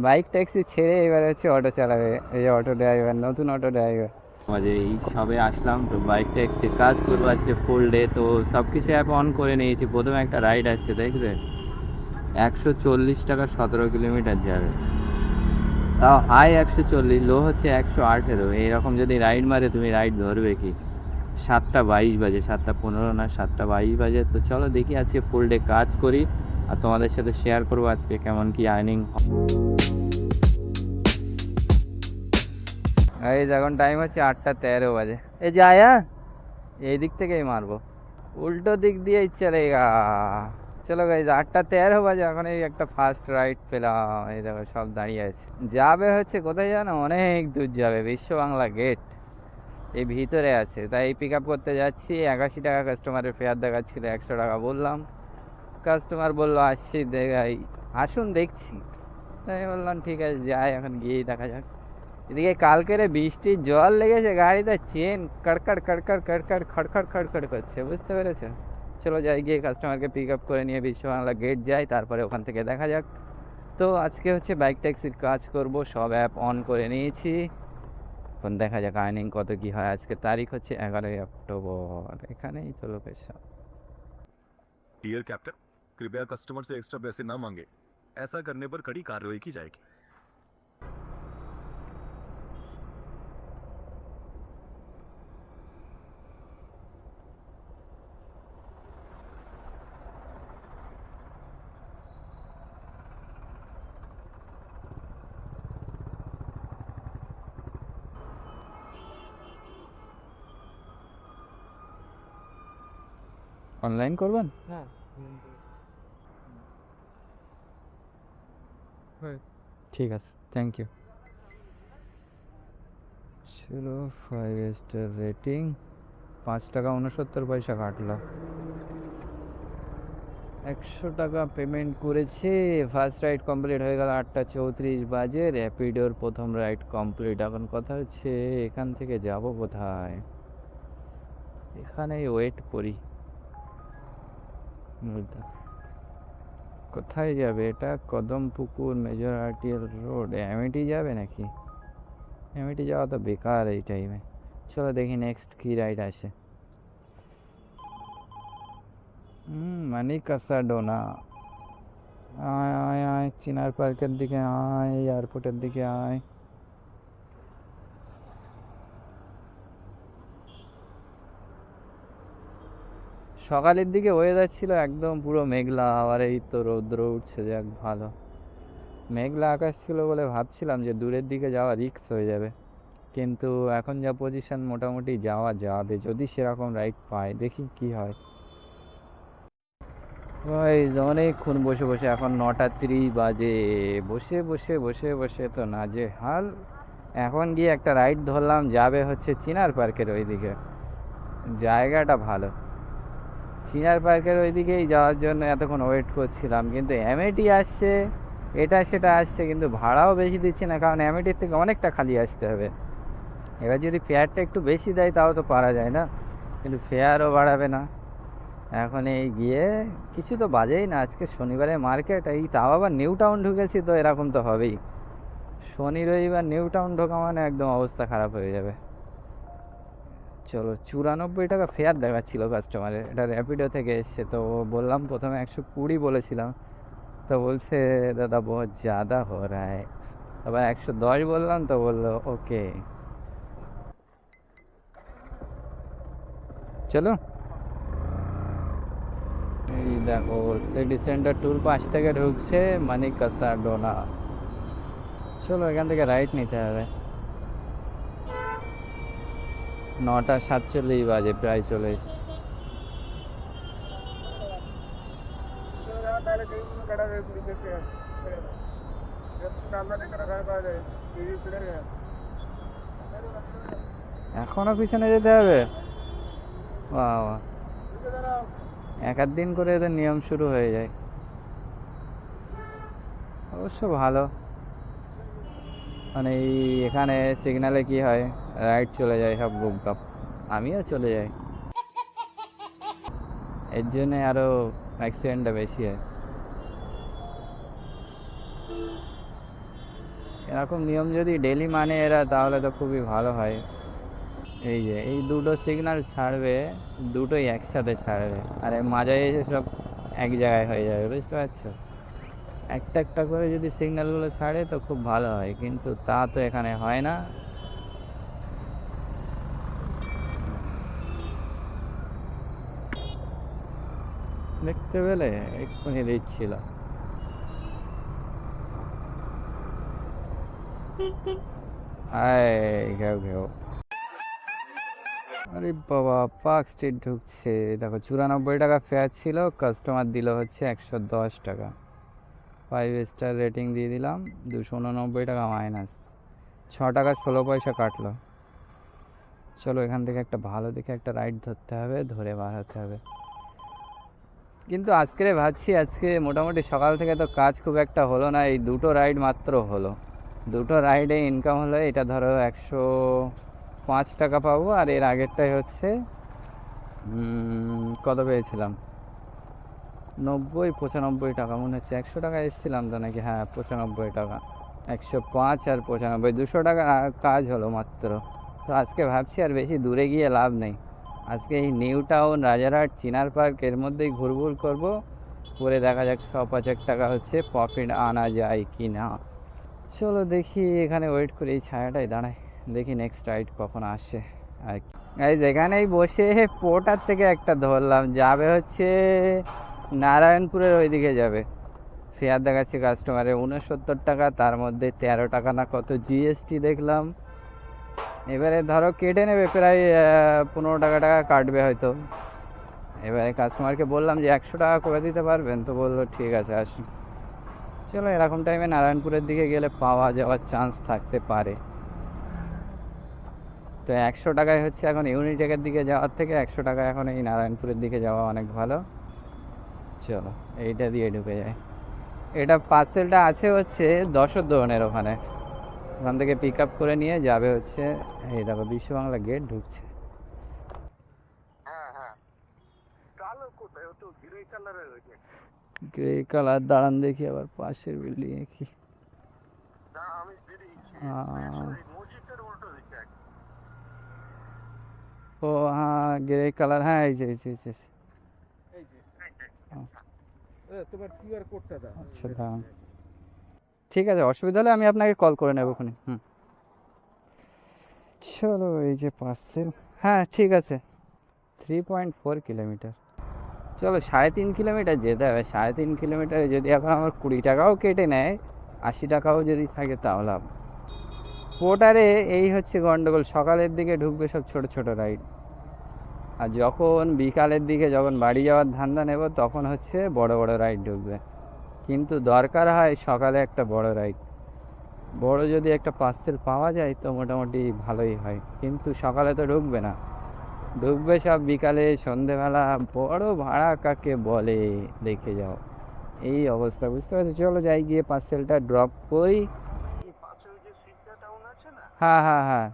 Bike taxi ছেড়ে এবার হচ্ছে অটো চালাবে, এই যে অটো ড্রাইভার, নতুন অটো ড্রাইভার। মাঝে এই সবে আসলাম তো, বাইক ট্যাক্সি কাজ করবো আজকে ফুল ডে, তো সব কিছু অ্যাপ অন করে নিয়েছি। প্রথমে একটা রাইড আসছে দেখবে, 140 টাকা 17 কিলোমিটার যাবে, তাও হাই 140, লো হচ্ছে 118। এইরকম যদি রাইড মারে তুমি রাইড ধরবে কি? 7টা 22 বাজে, 7টা 15 না 7টা 22 বাজে। তো চলো দেখি আজকে ফুল ডে কাজ করি, আর তোমাদের সাথে শেয়ার করবো আজকে কেমন কি আর্নিং। এই এখন টাইম হচ্ছে 8টা 13 বাজে। এই যে আয়া, এই দিক থেকেই মারবো, উল্টো দিক দিয়েই চলেগা। চলো গাইজ, 8টা 13 বাজে, এখন এই একটা ফার্স্ট রাইড পেলাম। এই দেখো সব দাঁড়িয়ে আছে, যাবে হচ্ছে কোথায় জানো, অনেক দূর যাবে, বিশ্ব বাংলা গেট এই ভিতরে আছে। তাই পিক আপ করতে যাচ্ছি। 81 টাকা কাস্টমারের ফেয়ার দেখাচ্ছিল, 100 টাকা বললাম। কাস্টমার বললো আসছি, দেখাই আসুন দেখছি। তাই বললাম ঠিক আছে যাই, এখন গিয়েই দেখা যাক। এদিকে কালকের বৃষ্টির জল লেগেছে গাড়িতে, চেন কড়কড় কড়কড় কড়কড় খড়খড় খড়খড় করছে, বুঝতে পেরেছো? চলো যাই, গিয়ে কাস্টমারকে পিক আপ করে নিয়ে বিশ্ব বাংলা গেট যাই, তারপরে ওখান থেকে দেখা যাক। তো আজকে হচ্ছে বাইক ট্যাক্সির কাজ করব, সব অ্যাপ অন করে নিয়েছি। এখন দেখা যাক আর্নিং কত কি হয়। আজকে তারিখ হচ্ছে 11ই অক্টোবর, এখানেই তো লোকেশন। डियर कैप्टन, कृपया कस्टमर से एक्स्ट्रा पैसे ना मांगे। ऐसा करने पर कड़ी कार्रवाई की जाएगी। অনলাইন করবেন? হ্যাঁ, হয়। ঠিক আছে, থ্যাংক ইউ। চলো 5 স্টার রেটিং, 5 টাকা 69 পয়সা কাটলো। 100 টাকা পেমেন্ট করেছে। ফার্স্ট রাইড কমপ্লিট হয়ে গেল, 8টা 34 বাজে। র্যাপিডোর প্রথম রাইড কমপ্লিট। এখন কথা হচ্ছে এখান থেকে যাব কোথায়, এখানেই ওয়েট করি। কোথায় যাবে এটা? Kadampukur, major RTL road, Amity যাবে নাকি? অ্যামিটি যাওয়া তো বেকার এই টাইমে। চলো দেখি নেক্সট কি রাইড আসে। মানিকাসাডোনা। আয় আয় আয়, চিনার পার্কের দিকে আয়, এয়ারপোর্টের দিকে আয়। সকালের দিকে ওয়েদার ছিল একদম পুরো মেঘলা, আবার এই তো রৌদ্র উঠছে, যাক ভালো। মেঘলা আকাশ ছিল বলে ভাবছিলাম যে দূরের দিকে যাওয়া রিস্ক হয়ে যাবে, কিন্তু এখন যা পজিশন মোটামুটি যাওয়া যাবে, যদি সেরকম রাইড পাই, দেখি কি হয়। ওই অনেকক্ষণ বসে বসে, এখন 9টা 30 বাজে, বসে বসে বসে বসে তো নাজেহাল। এখন গিয়ে একটা রাইড ধরলাম, যাবে হচ্ছে চিনার পার্কের ওইদিকে। জায়গাটা ভালো, চিনার পার্কের ওইদিকেই যাওয়ার জন্য এতক্ষণ ওয়েট করছিলাম, কিন্তু অ্যামেটি আসছে, এটা সেটা আসছে, কিন্তু ভাড়াও বেশি দিচ্ছে না, কারণ অ্যামেটির থেকে অনেকটা খালি আসতে হবে। এবার যদি ফেয়ারটা একটু বেশি দেয় তাও তো পারা যায় না, কিন্তু ফেয়ারও বাড়াবে না। এখন এই গিয়ে কিছু তো বাজেই না, আজকে শনিবারে মার্কেট, এই তাও আবার নিউ টাউন ঢুকেছি, তো এরকম তো হবেই। শনি রবিবার নিউ টাউন ঢোকা মানে একদম অবস্থা খারাপ হয়ে যাবে। চলো, 94 টাকা ফেয়ার দেখাচ্ছিল কাস্টমারের, এটা র্যাপিডো থেকে এসছে। তো বললাম প্রথমে 120 বলেছিলাম, তো বলছে দাদা বহুত ज़्यादा हो रहा है। আবার 110 বললাম, তো বললো ওকে। চলো, এই দেখো সিটি সেন্টার ট্যুর 5 থেকে ঢুকছে মানিকাসাডোনা। চলো এখান থেকে রাইট নিতে হবে। 9টা 47 বাজে, প্রায় চলে এসছি। এখনো পিছনে যেতে হবে? বাবা, এক আধ দিন করে এদের নিয়ম শুরু হয়ে যায়, অবশ্য ভালো। মানে এই এখানে সিগনালে কি হয়, রাইট চলে যায় সব গুপগাপ, আমিও চলে যাই, এর জন্যে আরও অ্যাক্সিডেন্টটা বেশি হয়। এরকম নিয়ম যদি ডেলি মানে এরা, তাহলে তো খুবই ভালো হয়। এই যে এই দুটো সিগন্যাল ছাড়বে, দুটোই একসাথে ছাড়বে, আর এর মাঝে এসে সব এক জায়গায় হয়ে যাবে, বুঝতে পারছো? একটা একটা করে যদি সিগন্যালগুলো ছাড়ে তো খুব ভালো হয়, কিন্তু তা তো এখানে হয় না। দেখতে পেলে, এক্ষুনি দিচ্ছিল। আয় ঘেউ ঘেউ। আরে বাবা, পার্ক স্ট্রিট ঢুকছে। দেখো 94 টাকা ফেয়ার ছিল, কাস্টমার দিল হচ্ছে 110 টাকা। 5 স্টার রেটিং দিয়ে দিলাম। 289 টাকা মাইনাস, 6 টাকা 16 পয়সা কাটলো। চলো এখান থেকে একটা ভালো দেখে একটা রাইড ধরতে হবে, ধরে বার হতে হবে। কিন্তু আজকে ভাবছি, আজকে মোটামুটি সকাল থেকে তো কাজ খুব একটা হলো না, এই দুটো রাইড মাত্র হলো। দুটো রাইডে ইনকাম হলো, এটা ধরো 105 টাকা পাবো, আর এর আগেরটাই হচ্ছে কত পেয়েছিলাম, 95 95 টাকা মনে হচ্ছে। 100 টাকা এসেছিলাম তো নাকি, হ্যাঁ 95 টাকা। 105 আর 95, 200 টাকা কাজ হলো মাত্র। তো আজকে ভাবছি আর বেশি দূরে গিয়ে লাভ নেই, আজকে এই নিউ টাউন, রাজারহাট, চিনার পার্ক এর মধ্যেই ঘুরঘুর করবো, করে দেখা যাক 100-105 টাকা হচ্ছে প্রফিট আনা যায় কি না। চলো দেখি, এখানে ওয়েট করি, এই ছায়াটাই দাঁড়ায়, দেখি নেক্সট রাইড কখন আসে। আর এই যেখানেই বসে পোর্টার থেকে একটা ধরলাম, যাবে হচ্ছে নারায়ণপুরের ওইদিকে যাবে। ফেয়ার দেখাচ্ছে কাস্টমারে 69 টাকা, তার মধ্যে 13 টাকা না কত জিএসটি দেখলাম। এবারে ধরো কেটে নেবে প্রায় 15 টাকা কাটবে হয়তো। এবারে কাস্টমারকে বললাম যে 100 টাকা করে দিতে পারবেন, তো বললো ঠিক আছে আসুন। চলো এরকম টাইমে নারায়ণপুরের দিকে গেলে পাওয়া যাওয়ার চান্স থাকতে পারে। তো 100 টাকায় হচ্ছে এখন ইউনিটেকের দিকে যাওয়ার থেকে 100 টাকা এখন এই নারায়ণপুরের দিকে যাওয়া অনেক ভালো। চলো এইটা দিয়ে ঢুকে যায়। এটা পার্সেলটা আছে হচ্ছে দশরদনের ওখানে, ওখান থেকে পিক আপ করে নিয়ে যাবে হচ্ছে। এই দেখো বিশ্ব বাংলা গেট ঢুকছে। গ্রে কালার, দাঁড়ান দেখি আবার পাশের বিল্ডিং কি। ও হ্যাঁ, গ্রে কালার, হ্যাঁ এই যে এই যে এই যে। তোমার কিউআর কোডটা দাও। আচ্ছা দাঁড়ান, ঠিক আছে, অসুবিধা হলে আমি আপনাকে কল করে নেবো ওখানে। চলো এই যে পার্সেল, হ্যাঁ ঠিক আছে। 3.4 কিলোমিটার, চলো 3.5 কিলোমিটার যেতে হবে। 3.5 কিলোমিটারে যদি এখন আমার 20 টাকাও কেটে নেয়, 80 টাকাও যদি থাকে তাও লাভ। পোর্টারে এই হচ্ছে গন্ডগোল, সকালের দিকে ঢুকবে সব ছোট ছোট রাইড, আর যখন বিকালের দিকে যখন বাড়ি যাওয়ার ধান্দা নেব তখন হচ্ছে বড় বড় রাইড ঢুকবে। কিন্তু দরকার হয় সকালে একটা বড় রাইড, বড় যদি একটা পার্সেল পাওয়া যায় তো মোটামুটি ভালোই হয়, কিন্তু সকালে তো ঢুকবে না, ঢুকবে সব বিকালে সন্ধেবেলা। বড় ভাড়া কাকে বলে দেখে যাও, এই অবস্থা, বুঝতে পারছো? চলো যাই, গিয়ে পার্সেলটা ড্রপ করি। পাশে ওই যে সিদ্ধা টাউন আছে না, হ্যাঁ হ্যাঁ হ্যাঁ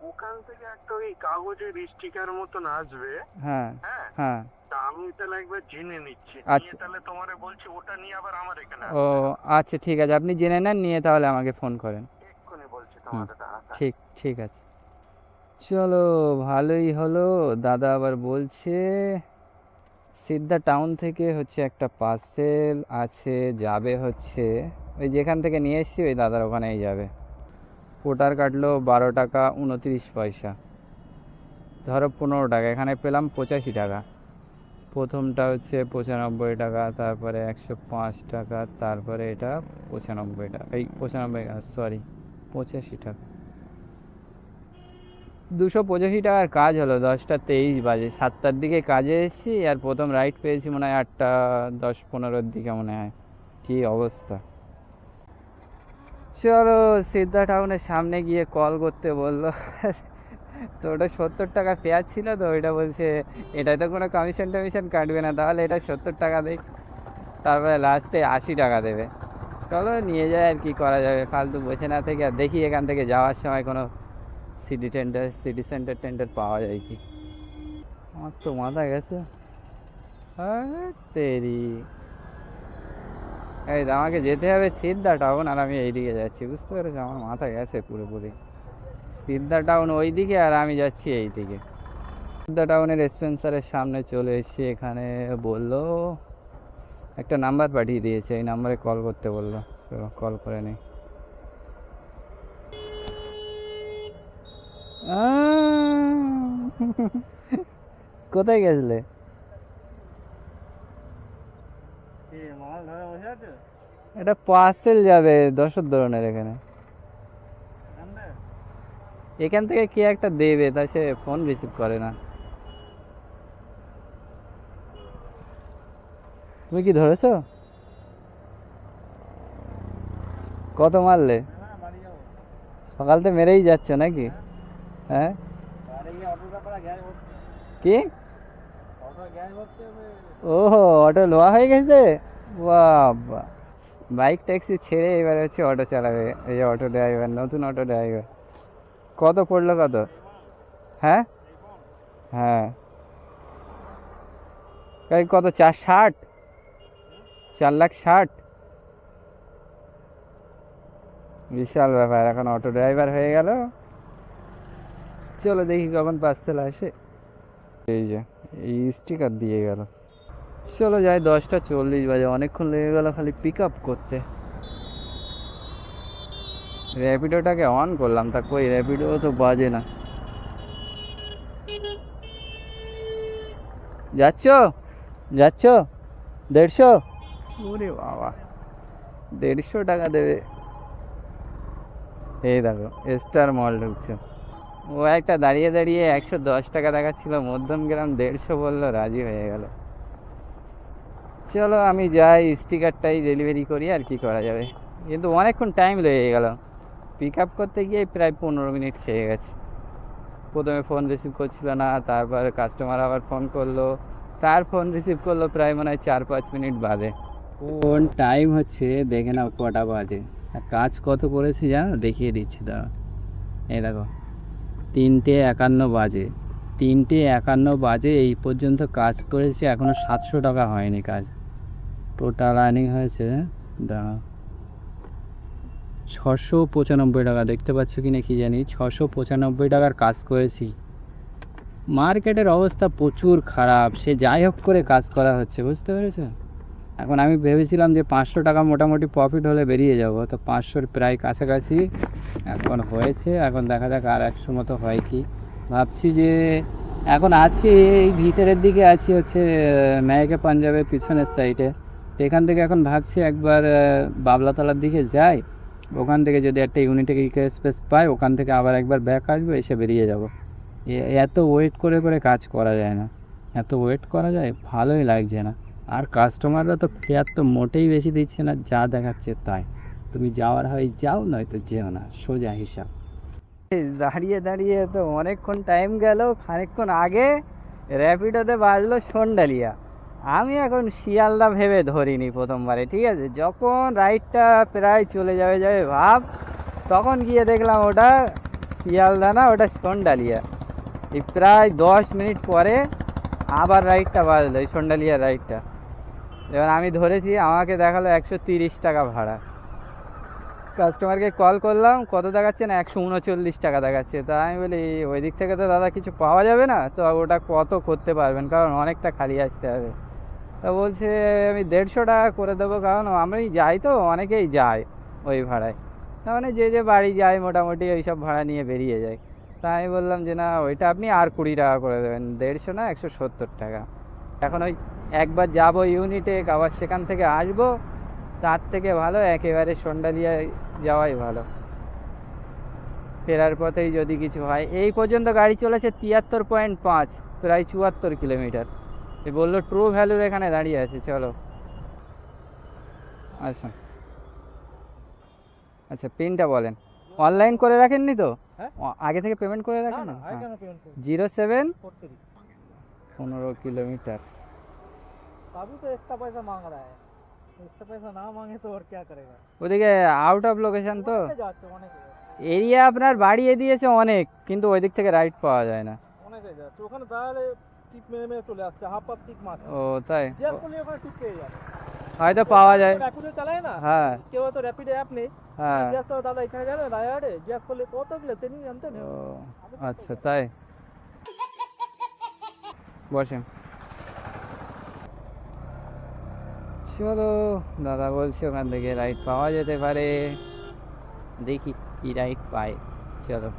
ওখান থেকে একটা ওই কাগজের স্টিকার মতন আসবে। হ্যাঁ হ্যাঁ, হ্যাঁ। তা আমি তাহলে একবার জেনে নিচ্ছি, আচ্ছা, নিয়ে তাহলে তোমারে বলছি ওটা নিয়ে আবার আমার এখানে ও আসবে। আচ্ছা ঠিক আছে, আপনি জেনে নেন, নিয়ে তাহলে আমাকে ফোন করেন। এক্ষুনি বলছি হুম, তোমাদের দাদা। ঠিক ঠিক আছে। চলো ভালোই হলো, দাদা আবার বলছে সিদ্ধা টাউন থেকে হচ্ছে একটা পার্সেল আছে, যাবে হচ্ছে ওই যেখান থেকে নিয়ে এসেছি ওই দাদার ওখানেই যাবে। পোর্টার কাটলো 12 টাকা 29 পয়সা, ধরো 15 টাকা, এখানে পেলাম 85 টাকা। প্রথমটা হচ্ছে 95 টাকা, তারপরে 105 টাকা, তারপরে এটা 95 টাকা, এই 95, সরি 85 টাকা। 285 টাকার কাজ হলো। 10টা 23 বাজে, 7টার দিকে কাজে এসেছি, আর প্রথম রাইড পেয়েছি মনে হয় 8টা 10-15-র দিকে মনে হয়। কী অবস্থা। চলো সিদ্ধা টাউনের সামনে গিয়ে কল করতে বললো। তো ওটা 70 টাকা পেঁয়াজ ছিল, তো ওইটা বলছে এটাতে কোনো কমিশন টমিশন কাটবে না, তাহলে এটা 70 টাকা দেয়। তারপরে লাস্টে 80 টাকা দেবে। চলো নিয়ে যায়, আর কি করা যাবে, ফালতু বসে না থেকে। আর দেখি এখান থেকে যাওয়ার সময় কোনো সিটি সেন্টার টেন্টার পাওয়া যায় কি। আমার তো মাথা গেছে। তেরি, এই তো আমাকে যেতে হবে সিদ্ধা টাউন, আর আমি এইদিকে যাচ্ছি, বুঝতে পেরেছো? আমার মাথা গেছে পুরোপুরি। সিদ্ধা টাউন ওই দিকে আর আমি যাচ্ছি এই দিকে। সিদ্ধা টাউনের স্পেন্সারের সামনে চলে এসেছি। এখানে বললো একটা নাম্বার পাঠিয়ে দিয়েছে, এই নাম্বারে কল করতে বললো, তো কল করে নিই। কোথায় গেছিলে? এটা পার্সেল যাবে দশরধরনের এখানে, এখান থেকে কে একটা দেবে, তা সে ফোন রিসিভ করে না। তুমি কি ধরেছো? কত মারলে? সকাল থেকে মেরেই যাচ্ছ নাকি? হ্যাঁ কি? ওহো, অটো লোয়া হয়ে গেছে। বাবা, বাইক ট্যাক্সি ছেড়ে এবার হচ্ছে অটো চালাবে, এই যে অটো ড্রাইভার, নতুন অটো ড্রাইভার। কত পড়লো কত? হ্যাঁ হ্যাঁ, এই কত, 460? 4,60,000? বিশাল ব্যাপার, এখন অটো ড্রাইভার হয়ে গেল। চলো দেখি কখন পার্সেল আসে। এই যে এই স্টিকার দিয়ে গেল। চলো যাই, 10টা 40 বাজে, অনেকক্ষণ লেগে গেল খালি পিক আপ করতে। র্যাপিডোটাকে অন করলাম, তা কই র্যাপিডো তো বাজে না। যাচ্ছ যাচ্ছ 150? ওরে বাবা, 150 টাকা দেবে। এই দেখো স্টার মল ঢুকছে। ও একটা দাঁড়িয়ে দাঁড়িয়ে 110 টাকা দেখাচ্ছিল, মধ্যমগ্রাম 150 বললো, রাজি হয়ে গেল। চলো আমি যাই, স্টিকারটাই ডেলিভারি করি, আর কি করা যাবে। কিন্তু অনেকক্ষণ টাইম লেগে গেল, পিক আপ করতে গিয়ে প্রায় 15 মিনিট খেয়ে গেছে। প্রথমে ফোন রিসিভ করছিল না, তারপর কাস্টমার আবার ফোন করলো, তার ফোন রিসিভ করলো প্রায় মনে হয় 4-5 মিনিট বাদে। কোন টাইম হচ্ছে দেখে নাও কটা বাজে, আর কাজ কত করেছি জানো, দেখিয়ে দিচ্ছি দাঁড়া। এই দেখো 3:51 বাজে, 3:51 বাজে এই পর্যন্ত কাজ করেছি, এখনও 700 টাকা হয়নি কাজ। টোটাল আর্নিং হয়েছে দাঁড়া 695 টাকা, দেখতে পাচ্ছ কি না কি জানি, 695 টাকার কাজ করেছি। মার্কেটের অবস্থা প্রচুর খারাপ, সে যাই হোক করে কাজ করা হচ্ছে, বুঝতে পেরেছো? এখন আমি ভেবেছিলাম যে 500 টাকা মোটামুটি প্রফিট হলে বেরিয়ে যাব, তো 500-র প্রায় কাছাকাছি এখন হয়েছে। এখন দেখা যাক আর 100 মতো হয় কি। ভাবছি যে এখন আছি এই ভিতরের দিকে আছি হচ্ছে মেয়েকে পাঞ্জাবের পিছনের সাইডে, তো এখান থেকে এখন ভাবছি একবার বাবলাতলার দিকে যাই, ওখান থেকে যদি একটা ইউনিটেক ইকো স্পেস পাই, ওখান থেকে আবার একবার ব্যাক আসবো, এসে বেরিয়ে যাব। এত ওয়েট করে করে কাজ করা যায় না, এত ওয়েট করা যায় ভালোই লাগছে না। আর কাস্টমাররা তো ফেয়ার তো মোটেই বেশি দিচ্ছে না, যা দেখাচ্ছে তাই। তুমি যাওয়ার হয় যাও, নয়তো যেও না, সোজা হিসাব। দাঁড়িয়ে দাঁড়িয়ে তো অনেকক্ষণ টাইম গেল। খানিকক্ষণ আগে র্যাপিডোতে বাজলো সন্ডালিয়া, আমি এখন শিয়ালদা ভেবে ধরিনি প্রথমবারে, ঠিক আছে? যখন রাইডটা প্রায় চলে যাবে যাবে ভাব, তখন গিয়ে দেখলাম ওটা শিয়ালদা না, ওটা সন্ডালিয়া। এই প্রায় 10 মিনিট পরে আবার রাইডটা বাজলো, এই সন্ডালিয়া রাইডটা। এবার আমি ধরেছি, আমাকে দেখালো 130 টাকা ভাড়া। কাস্টমারকে কল করলাম, কত দেখাচ্ছে না, 139 টাকা দেখাচ্ছে। তা আমি বলি ওই দিক থেকে তো দাদা কিছু পাওয়া যাবে না, তো ওটা কত করতে পারবেন, কারণ অনেকটা খালি আসতে হবে। তা বলছে আমি 150 টাকা করে দেবো, কারণ আমি যাই তো, অনেকেই যায় ওই ভাড়ায়, তার মানে যে যে বাড়ি যায় মোটামুটি ওই সব ভাড়া নিয়ে বেরিয়ে যায়। তা আমি বললাম যে না, ওইটা আপনি আর 20 টাকা করে দেবেন, 150 না 170 টাকা। এখন ওই একবার যাবো ইউনিটেক, আবার সেখান থেকে আসবো, তার থেকে ভালো একেবারে সন্ডালিয়া যাওয়াই ভালো। ফেরার পথেই যদি কিছু হয়। এই পর্যন্ত গাড়ি চলেছে 73.5, প্রায় 74 কিলোমিটার। এ বললো ট্রু ভ্যালুর এখানে দাঁড়িয়ে আছে, চলো। আচ্ছা আচ্ছা, পিনটা বলেন। অনলাইন করে রাখেননি তো? আগে থেকে পেমেন্ট করে রাখেন? 07 15 কিলোমিটার। अभी तो इतना पैसा मांग रहा है, इतना पैसा ना मांगे तो और क्या करेगा। ওদিকে আউট অফ লোকেশন তো, যাচ্ছে অনেক এরিয়া আপনার বাড়িয়ে দিয়েছে অনেক, কিন্তু ওই দিক থেকে রাইড পাওয়া যায় না। অনেক যাচ্ছে, ওখানে দাঁড়ালে টিপ মেরে মেরে চলে আসছে, হাফ হাফ টিপ মারছে। ও তাই? যে করলে ওখানে টিপ পেয়ে যাবে। হয়তো পাওয়া যায়। র্যাপিডো চালায় না, হ্যাঁ কেউ তো র্যাপিডো অ্যাপ নেই, হ্যাঁ। জ্যাক তো দাদা এখানে গেলে রায়ারে জ্যাক করলে কত গেলে তিনি জানতেন। ও আচ্ছা তাই, বসেন। চলো, দাদা বলছে ওখান থেকে রাইড পাওয়া যেতে পারে, দেখি কি রাইড পাই। চলো।